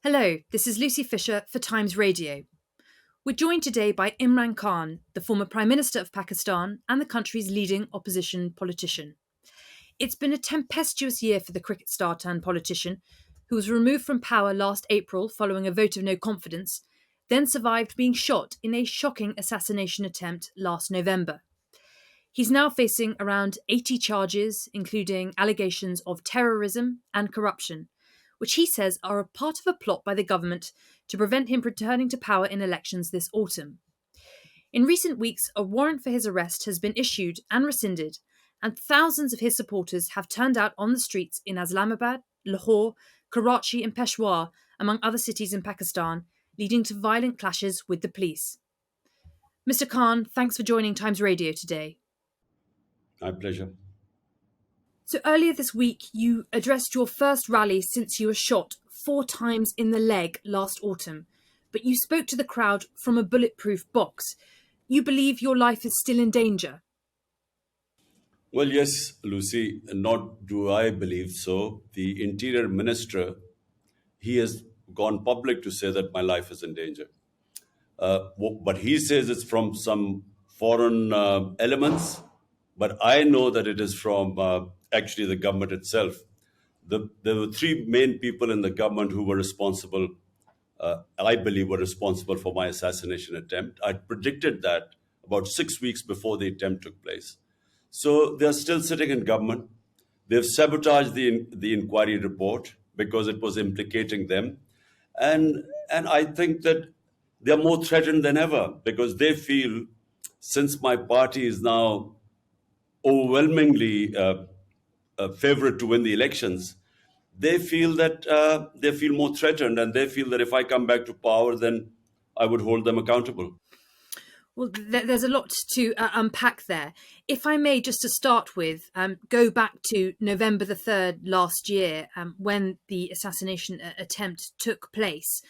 Hello, this is Lucy Fisher for Times Radio. We're joined today by Imran Khan, the former Prime Minister of Pakistan and the country's leading opposition politician. It's been a tempestuous year for the cricket star turned politician, who was removed from power last April following a vote of no confidence, then survived being shot in a shocking assassination attempt last November. He's now facing around 80 charges, including allegations of terrorism and corruption, which he says are a part of a plot by the government to prevent him returning to power in elections this autumn. In recent weeks, a warrant for his arrest has been issued and rescinded, and thousands of his supporters have turned out on the streets in Islamabad, Lahore, Karachi and Peshawar, among other cities in Pakistan, leading to violent clashes with the police. Mr. Khan, thanks for joining Times Radio today. My pleasure. So earlier this week, you addressed your first rally since you were shot 4 times in the leg last autumn, but you spoke to the crowd from a bulletproof box. You believe your life is still in danger? Well, yes, Lucy, not do I believe so. The Interior Minister, he has gone public to say that my life is in danger. But he says it's from some foreign elements, but I know that it is from actually the government itself. There were 3 main people in the government who were responsible, I believe were responsible for my assassination attempt. I predicted that about 6 weeks before the attempt took place. So they're still sitting in government. They've sabotaged the inquiry report because it was implicating them. And I think that they're more threatened than ever because they feel, since my party is now overwhelmingly favorite to win the elections, they feel that they feel more threatened, and they feel that if I come back to power, then I would hold them accountable. Well, there's a lot to unpack there. If I may, just to start with, go back to November the 3rd last year, when the assassination attempt took place.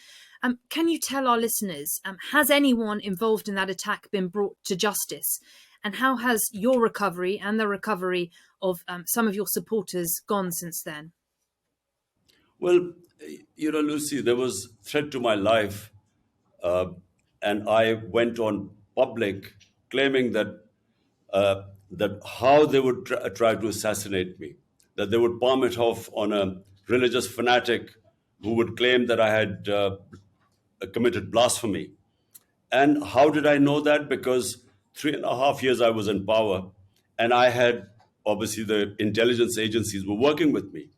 Can you tell our listeners, has anyone involved in that attack been brought to justice? And how has your recovery and the recovery of some of your supporters gone since then? Well, Lucy, there was threat to my life, and I went on public claiming that how they would try to assassinate me, that they would palm it off on a religious fanatic who would claim that I had committed blasphemy. And how did I know that? Because 3.5 years I was in power, and I had, obviously, the intelligence agencies were working with me.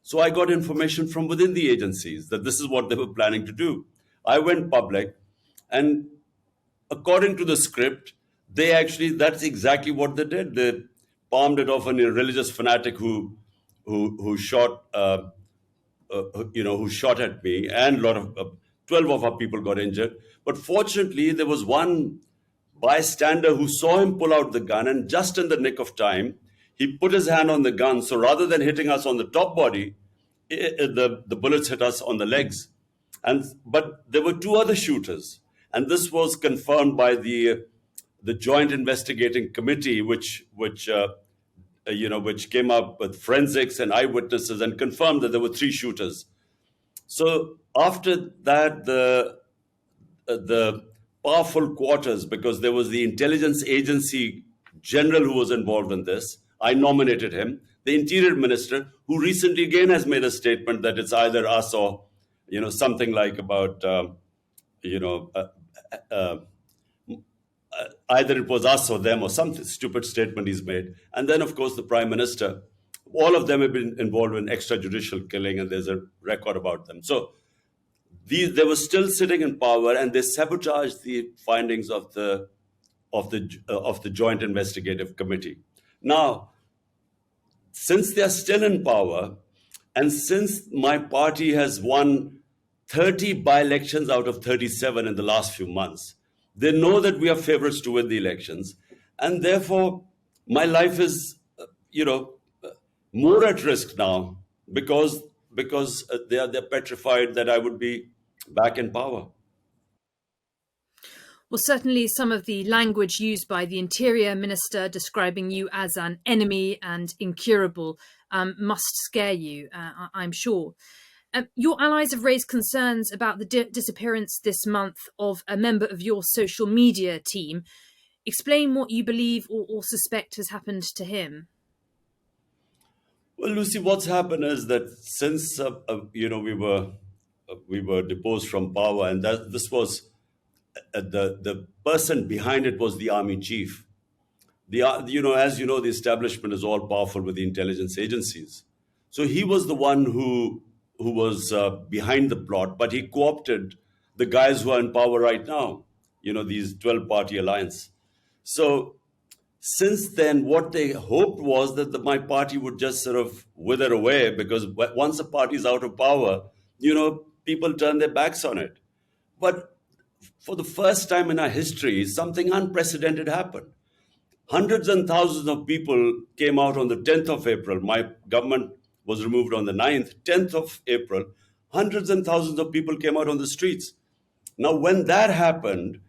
So I got information from within the agencies that this is what they were planning to do. I went public, and according to the script, that's exactly what they did. They palmed it off on a religious fanatic who shot who shot at me, and 12 of our people got injured. But fortunately, there was one bystander who saw him pull out the gun, and just in the nick of time, he put his hand on the gun. So rather than hitting us on the top body, the bullets hit us on the legs. But there were 2 other shooters, and this was confirmed by the Joint Investigating Committee, which came up with forensics and eyewitnesses and confirmed that there were 3 shooters. So after that, the powerful quarters, because there was the intelligence agency general who was involved in this, I nominated him. The Interior Minister, who recently again has made a statement that it's either us or, something like about, either it was us or them, or some stupid statement he's made. And then, of course, the Prime Minister. All of them have been involved in extrajudicial killing, and there's a record about them. So they were still sitting in power, and they sabotaged the findings of the Joint Investigative Committee. Now, since they are still in power, and since my party has won 30 by-elections out of 37 in the last few months, they know that we are favorites to win the elections, and therefore my life is, more at risk now because they're petrified that I would be back in power. Well, certainly some of the language used by the Interior Minister describing you as an enemy and incurable must scare you, I'm sure. Your allies have raised concerns about the disappearance this month of a member of your social media team. Explain what you believe or suspect has happened to him. Well, Lucy, what's happened is that since we were deposed from power, and that this was the person behind it was the army chief. As you know, the establishment is all powerful with the intelligence agencies. So he was the one who was behind the plot, but he co-opted the guys who are in power right now. These 12-party alliance. So since then, what they hoped was that my party would just sort of wither away, because once a party is out of power, people turn their backs on it. But for the first time in our history, something unprecedented happened. Hundreds and thousands of people came out on the 10th of April. My government was removed on the 9th, 10th of April. Hundreds and thousands of people came out on the streets. Now, when that happened,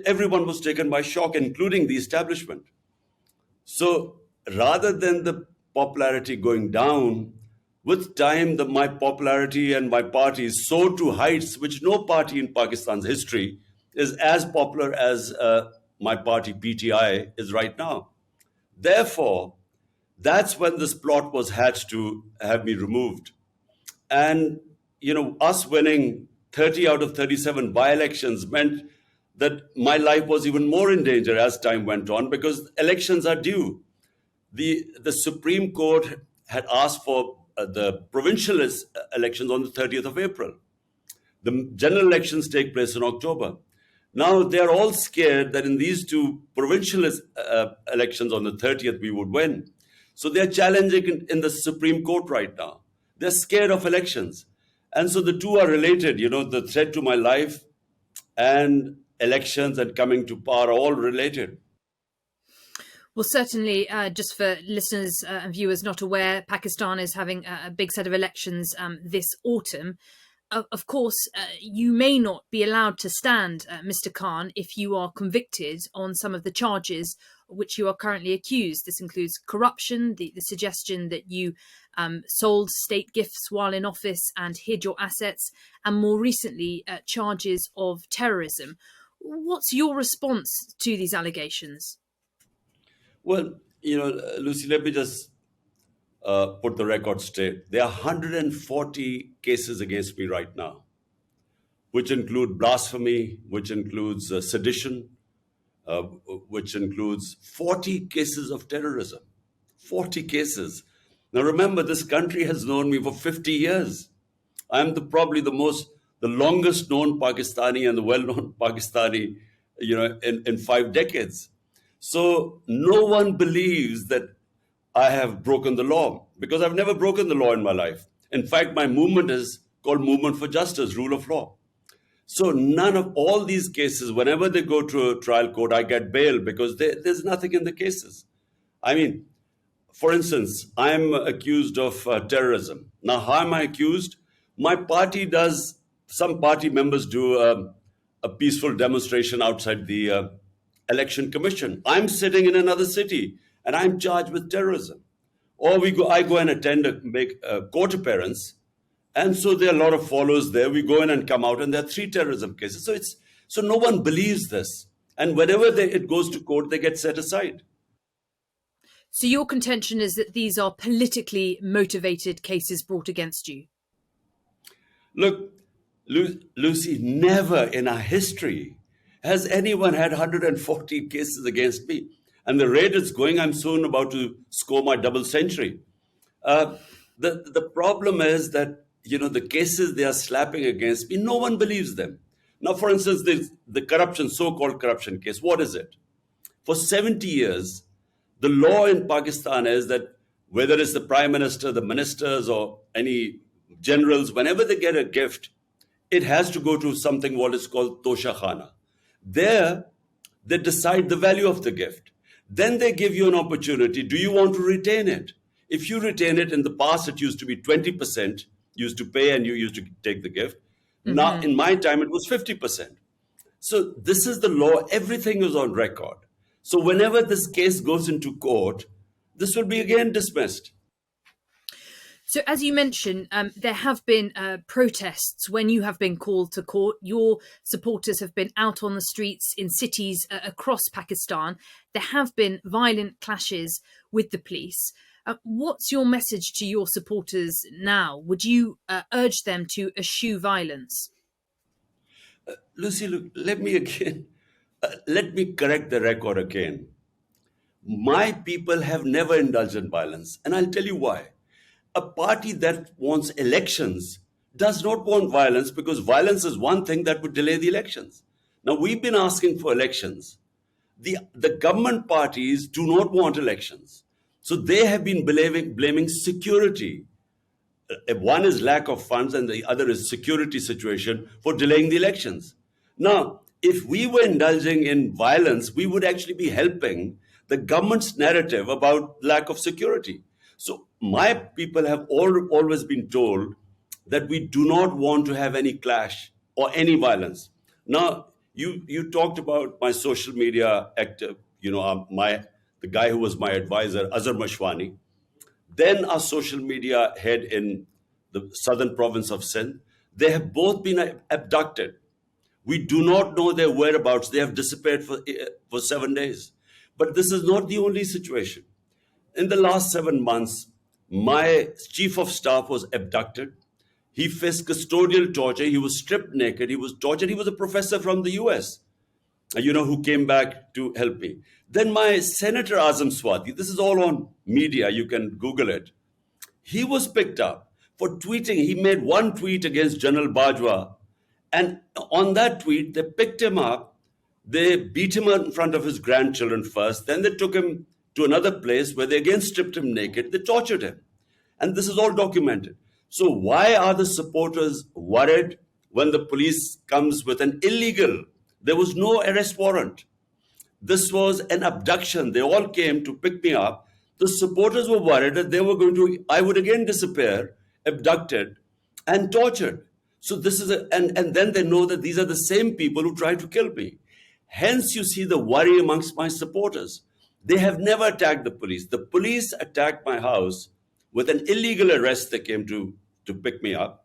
everyone was taken by shock, including the establishment. So rather than the popularity going down, with time, my popularity and my party soared to heights which no party in Pakistan's history is as popular as my party PTI is right now. Therefore, that's when this plot was hatched to have me removed. And, us winning 30 out of 37 by-elections meant that my life was even more in danger as time went on, because elections are due. The Supreme Court had asked for the provincial elections on the 30th of April. The general elections take place in October. Now, they're all scared that in these two provincial elections on the 30th, we would win. So they're challenging in the Supreme Court right now. They're scared of elections. And so the two are related. The threat to my life and elections and coming to power are all related. Well, certainly, just for listeners and viewers not aware, Pakistan is having a big set of elections this autumn. Of course, you may not be allowed to stand, Mr. Khan, if you are convicted on some of the charges which you are currently accused. This includes corruption, the suggestion that you sold state gifts while in office and hid your assets, and more recently, charges of terrorism. What's your response to these allegations? Well, Lucy, let me just put the record straight. There are 140 cases against me right now, which include blasphemy, which includes sedition, which includes 40 cases of terrorism. 40 cases. Now, remember, this country has known me for 50 years. I'm probably the longest known Pakistani and the well-known Pakistani, in 5 decades. So no one believes that I have broken the law, because I've never broken the law in my life. In fact, my movement is called Movement for Justice, Rule of Law. So none of all these cases, whenever they go to a trial court, I get bail because there's nothing in the cases. I mean, for instance, I'm accused of terrorism. Now, how am I accused? Some party members do a peaceful demonstration outside the election commission. I'm sitting in another city and I'm charged with terrorism. Or I go and make a court appearance. And so there are a lot of followers there. We go in and come out, and there are 3 terrorism cases. So no one believes this. And whenever it goes to court, they get set aside. So your contention is that these are politically motivated cases brought against you? Look, Lucy, never in our history has anyone had 140 cases against me. And the rate it's going, I'm soon about to score my double century. The problem is that, the cases they are slapping against me, no one believes them. Now, for instance, the so-called corruption case, what is it? For 70 years, the law in Pakistan is that whether it's the prime minister, the ministers, or any generals, whenever they get a gift, it has to go to something what is called khana. There, they decide the value of the gift. Then they give you an opportunity. Do you want to retain it? If you retain it, in the past, it used to be 20%, used to pay and you used to take the gift. Mm-hmm. Now, in my time, it was 50%. So this is the law. Everything is on record. So whenever this case goes into court, this will be again dismissed. So, as you mentioned, there have been protests when you have been called to court. Your supporters have been out on the streets in cities across Pakistan. There have been violent clashes with the police. What's your message to your supporters now? Would you urge them to eschew violence? Lucy, look, let me correct the record again. My people have never indulged in violence, and I'll tell you why. A party that wants elections does not want violence, because violence is one thing that would delay the elections. Now, we've been asking for elections. The government parties do not want elections. So they have been blaming security. One is lack of funds and the other is security situation for delaying the elections. Now, if we were indulging in violence, we would actually be helping the government's narrative about lack of security. So my people have always been told that we do not want to have any clash or any violence. Now, you talked about my social media active, the guy who was my advisor, Azhar Mashwani, then our social media head in the southern province of Sindh. They have both been abducted. We do not know their whereabouts. They have disappeared for 7 days. But this is not the only situation. In the last 7 months, my chief of staff was abducted. He faced custodial torture. He was stripped naked. He was tortured. He was a professor from the US, who came back to help me. Then my Senator Azam Swati, this is all on media, you can Google it. He was picked up for tweeting. He made one tweet against General Bajwa. And on that tweet, they picked him up. They beat him in front of his grandchildren first. Then they took him to another place where they again stripped him naked. They tortured him. And this is all documented. So why are the supporters worried when the police comes with an illegal? There was no arrest warrant. This was an abduction. They all came to pick me up. The supporters were worried that I would again disappear, abducted, and tortured. So this is and then they know that these are the same people who tried to kill me. Hence, you see the worry amongst my supporters. They have never attacked the police. The police attacked my house with an illegal arrest. They came to pick me up.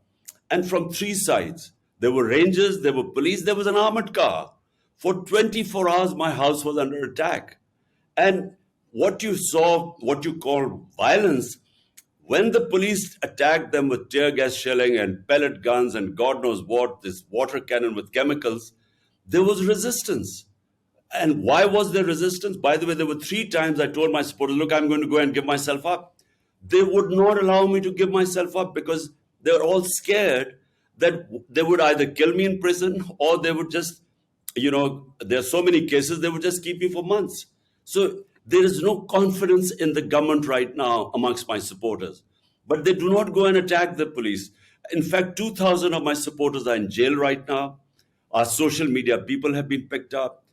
And from 3 sides, there were rangers, there were police, there was an armored car. For 24 hours, my house was under attack. And what you saw, what you call violence, when the police attacked them with tear gas shelling and pellet guns and God knows what, this water cannon with chemicals, there was resistance. And why was there resistance? By the way, there were 3 times I told my supporters, look, I'm going to go and give myself up. They would not allow me to give myself up because they were all scared that they would either kill me in prison or they would just, there are so many cases, they would just keep me for months. So there is no confidence in the government right now amongst my supporters. But they do not go and attack the police. In fact, 2,000 of my supporters are in jail right now. Our social media people have been picked up.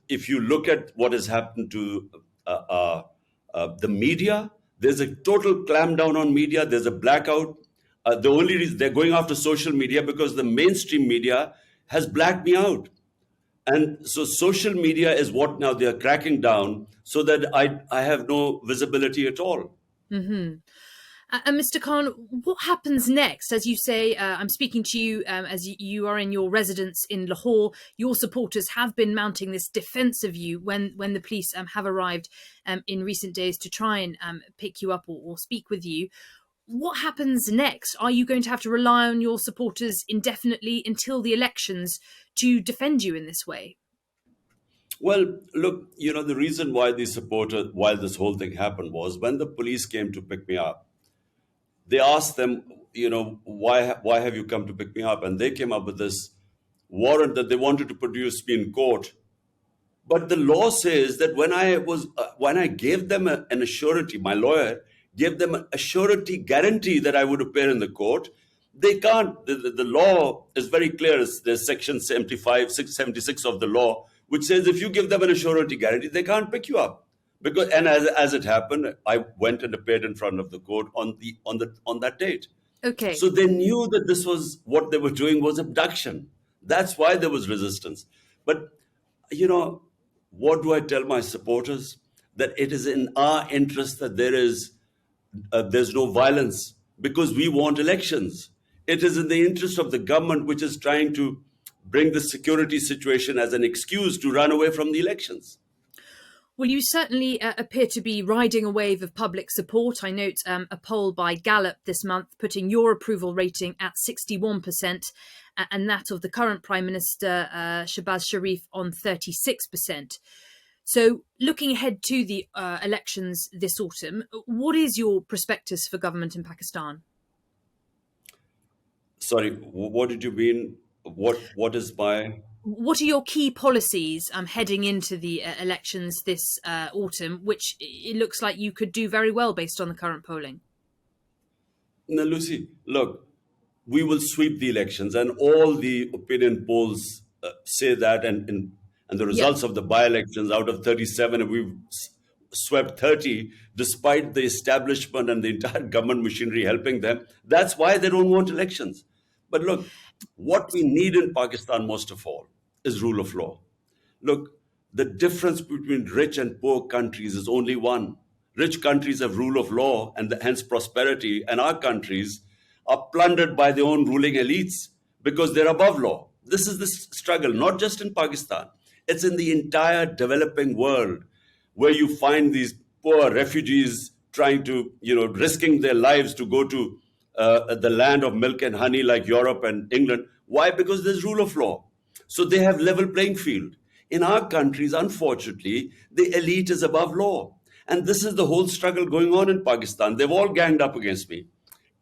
If you look at what has happened to the media, there's a total clampdown on media. There's a blackout. The only reason they're going after social media because the mainstream media has blacked me out. And so social media is what now they're cracking down so that I have no visibility at all. Mm-hmm. And Mr. Khan, what happens next? As you say, I'm speaking to you as you are in your residence in Lahore. Your supporters have been mounting this defence of you when the police have arrived in recent days to try and pick you up or speak with you. What happens next? Are you going to have to rely on your supporters indefinitely until the elections to defend you in this way? Well, look, the reason why while this whole thing happened was when the police came to pick me up, they asked them, why have you come to pick me up? And they came up with this warrant that they wanted to produce me in court. But the law says that when I gave them an assurity, my lawyer gave them a surety guarantee that I would appear in the court, they can't. The law is very clear. There's section 676 of the law, which says if you give them an surety guarantee, they can't pick you up. And as it happened, I went and appeared in front of the court on that date. Okay. So they knew that this was what they were doing was abduction. That's why there was resistance. But what do I tell my supporters? That it is in our interest that there's no violence. because we want elections. It is in the interest of the government, which is trying to bring the security situation as an excuse to run away from the elections. Well, you certainly appear to be riding a wave of public support. I note a poll by Gallup this month putting your approval rating at 61% and that of the current Prime Minister, Shehbaz Sharif, on 36%. So looking ahead to the elections this autumn, what is your prospectus for government in Pakistan? Sorry, what did you mean? What is my... What are your key policies heading into the elections this autumn, which it looks like you could do very well based on the current polling? Now, Lucy, look, we will sweep the elections, and all the opinion polls say that, and the results of the by-elections, out of 37, we've swept 30, despite the establishment and the entire government machinery helping them. That's why they don't want elections. But look, what we need in Pakistan most of all is rule of law. Look, the difference between rich and poor countries is only one. Rich countries have rule of law and hence prosperity, and our countries are plundered by their own ruling elites because they're above law. This is the struggle, not just in Pakistan. It's in the entire developing world where you find these poor refugees trying to, risking their lives to go to the land of milk and honey like Europe and England. Why? Because there's rule of law. So they have level playing field. In our countries, unfortunately, the elite is above law. And this is the whole struggle going on in Pakistan. They've all ganged up against me.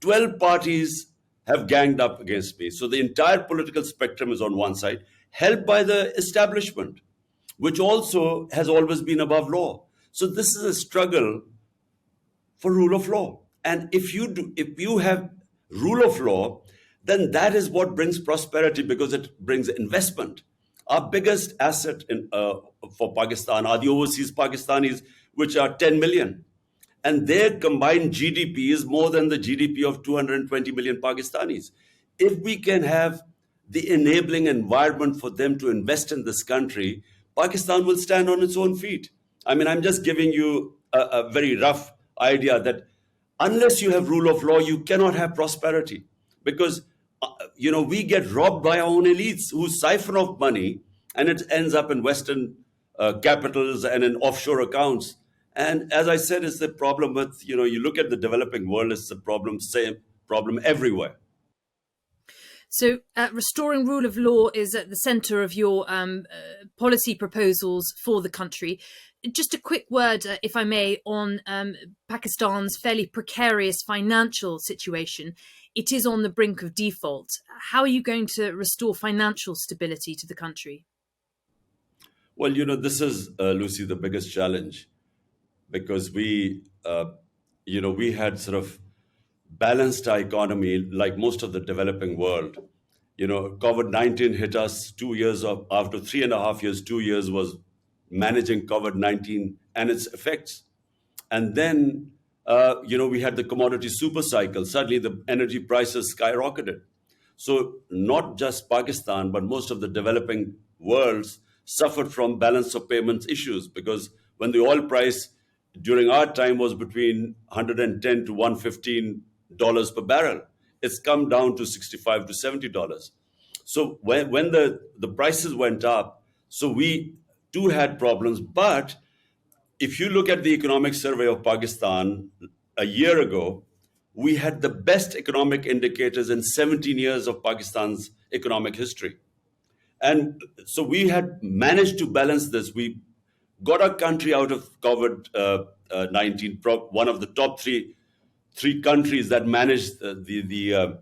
12 parties have ganged up against me. So the entire political spectrum is on one side, helped by the establishment, which also has always been above law. So this is a struggle for rule of law. And if you have rule of law, then that is what brings prosperity, because it brings investment. Our biggest asset for Pakistan are the overseas Pakistanis, which are 10 million. And their combined GDP is more than the GDP of 220 million Pakistanis. If we can have the enabling environment for them to invest in this country, Pakistan will stand on its own feet. I mean, I'm just giving you a very rough idea that unless you have rule of law, you cannot have prosperity. Because, we get robbed by our own elites who siphon off money, and it ends up in Western capitals and in offshore accounts. And as I said, it's the problem with, you look at the developing world, it's the same problem everywhere. So restoring rule of law is at the centre of your policy proposals for the country. Just a quick word, if I may, on Pakistan's fairly precarious financial situation. It is on the brink of default. How are you going to restore financial stability to the country? Well, this is, Lucy, the biggest challenge, because we had sort of balanced our economy like most of the developing world. COVID-19 hit us 2 years after 3.5 years, 2 years was managing COVID-19 and its effects. And then, we had the commodity super cycle. Suddenly the energy prices skyrocketed. So not just Pakistan, but most of the developing worlds suffered from balance of payments issues, because when the oil price during our time was between $110 to $115 per barrel, it's come down to $65 to $70. So when the prices went up, so we too had problems. But if you look at the economic survey of Pakistan a year ago, we had the best economic indicators in 17 years of Pakistan's economic history. And so we had managed to balance this. We got our country out of COVID-19, one of the top three countries that managed the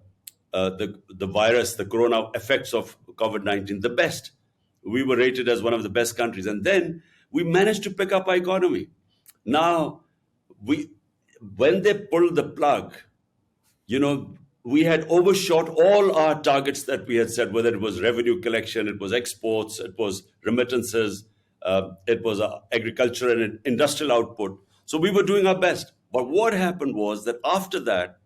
virus, the corona effects of COVID-19, the best. We were rated as one of the best countries. And then we managed to pick up our economy. Now, when they pulled the plug, we had overshot all our targets that we had set, whether it was revenue collection, it was exports, it was remittances, it was agriculture and industrial output. So we were doing our best. But what happened was that after that,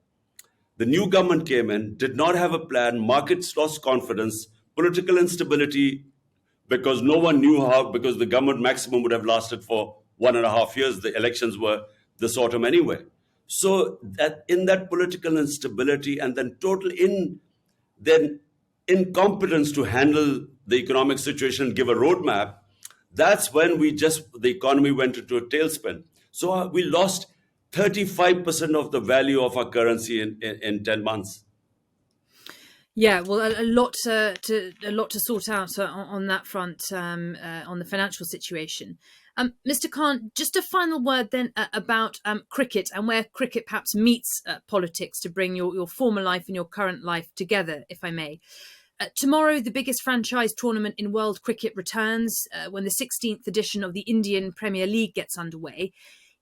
the new government came in, did not have a plan, markets lost confidence, political instability, because no one knew how, because the government maximum would have lasted for 1.5 years. The elections were this autumn anyway. So that in that political instability and then total incompetence to handle the economic situation, give a roadmap, that's when the economy went into a tailspin. So we lost 35% of the value of our currency in 10 months. Yeah, well, a lot to sort out on that front, on the financial situation. Mr. Khan, just a final word then about cricket and where cricket perhaps meets politics to bring your former life and your current life together, if I may. Tomorrow, the biggest franchise tournament in world cricket returns when the 16th edition of the Indian Premier League gets underway.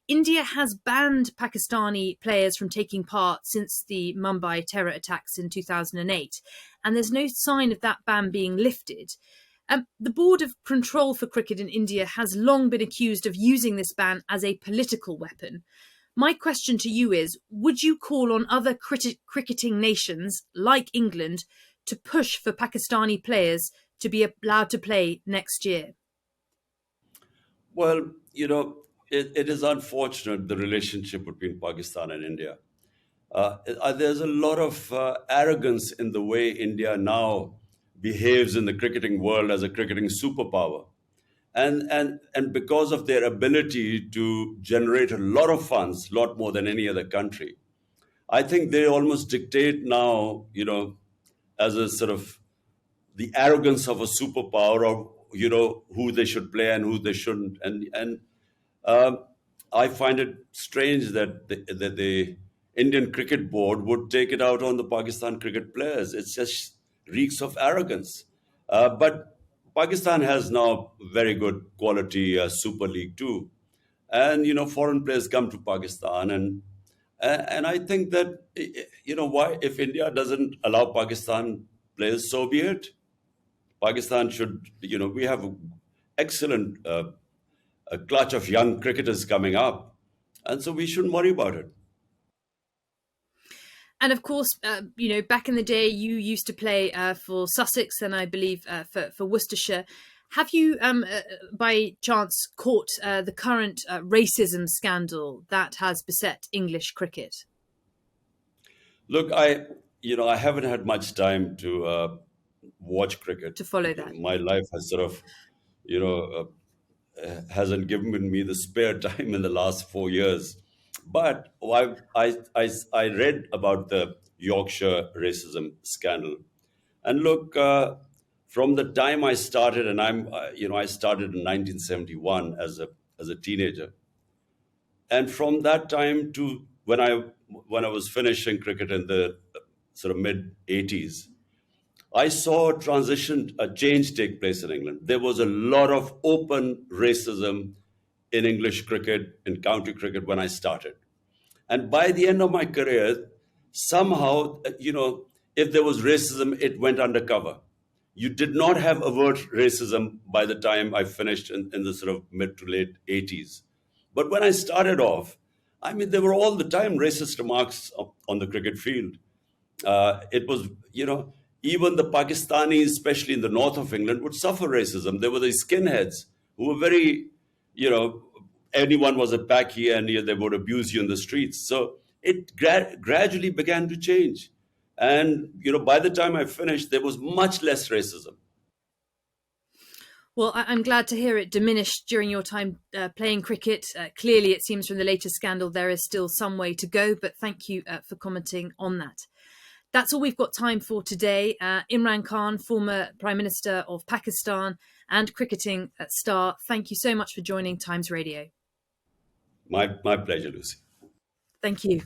India has banned Pakistani players from taking part since the Mumbai terror attacks in 2008, and there's no sign of that ban being lifted. The Board of Control for Cricket in India has long been accused of using this ban as a political weapon. My question to you is, would you call on other cricketing nations like England to push for Pakistani players to be allowed to play next year? Well, it is unfortunate, the relationship between Pakistan and India. There's a lot of arrogance in the way India now behaves in the cricketing world as a cricketing superpower. And because of their ability to generate a lot of funds, a lot more than any other country, I think they almost dictate now, as a sort of the arrogance of a superpower of, who they should play and who they shouldn't. And I find it strange that the Indian Cricket Board would take it out on the Pakistan cricket players. It's just reeks of arrogance. But Pakistan has now very good quality Super League too. And, foreign players come to Pakistan. And I think that, why, if India doesn't allow Pakistan players, so be it. Pakistan should, we have excellent a clutch of young cricketers coming up. And so we shouldn't worry about it. And of course, back in the day, you used to play for Sussex and I believe for Worcestershire. Have you, by chance, caught the current racism scandal that has beset English cricket? Look, I haven't had much time to watch cricket. To follow that. My life has sort of, hasn't given me the spare time in the last 4 years. But I read about the Yorkshire racism scandal. And look, from the time I started, and I started in 1971 as a teenager. And from that time to when I was finishing cricket in the sort of mid 80s, I saw a change take place in England. There was a lot of open racism in English cricket, in county cricket when I started. And by the end of my career, somehow, if there was racism, it went undercover. You did not have overt racism by the time I finished in the sort of mid to late 80s. But when I started off, there were all the time racist remarks on the cricket field. It was, even the Pakistanis, especially in the north of England, would suffer racism. There were these skinheads who were very, anyone was a Paki and they would abuse you in the streets. So it gradually began to change. And, by the time I finished, there was much less racism. Well, I'm glad to hear it diminished during your time playing cricket. Clearly, it seems from the latest scandal, there is still some way to go, but thank you for commenting on that. That's all we've got time for today. Imran Khan, former Prime Minister of Pakistan and cricketing star, thank you so much for joining Times Radio. My pleasure, Lucy. Thank you.